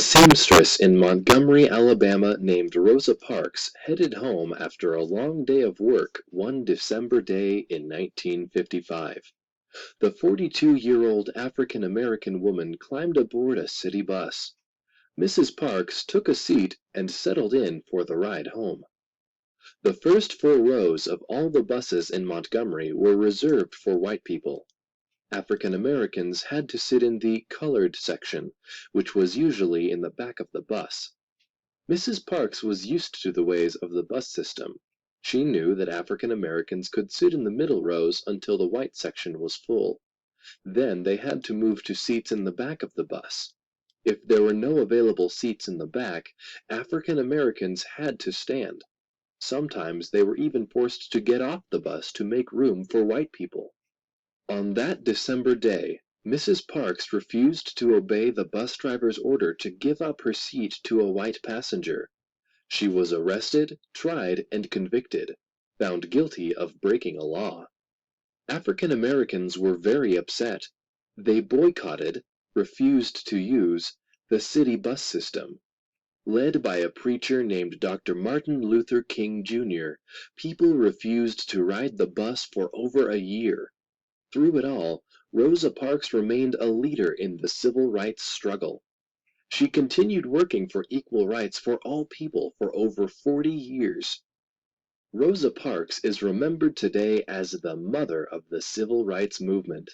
seamstress in Montgomery, Alabama named Rosa Parks headed home after a long day of work one December day in 1955. The 42-year-old African-American woman climbed aboard a city bus. Mrs. Parks took a seat and settled in for the ride home. The first 4 rows of all the buses in Montgomery were reserved for white people. African Americans had to sit in the colored section, which was usually in the back of the bus. Mrs. Parks was used to the ways of the bus system. She knew that African Americans could sit in the middle rows until the white section was full. Then they had to move to seats in the back of the bus. If there were no available seats in the back, African Americans had to stand. Sometimes they were even forced to get off the bus to make room for white people. On that December day, Mrs. Parks refused to obey the bus driver's order to give up her seat to a white passenger. She was arrested, tried, and convicted, found guilty of breaking a law. African Americans were very upset. They boycotted, refused to use, the city bus system. Led by a preacher named Dr. Martin Luther King Jr., people refused to ride the bus for over a year. Through it all, Rosa Parks remained a leader in the civil rights struggle. She continued working for equal rights for all people for over 40 years. Rosa Parks is remembered today as the mother of the civil rights movement.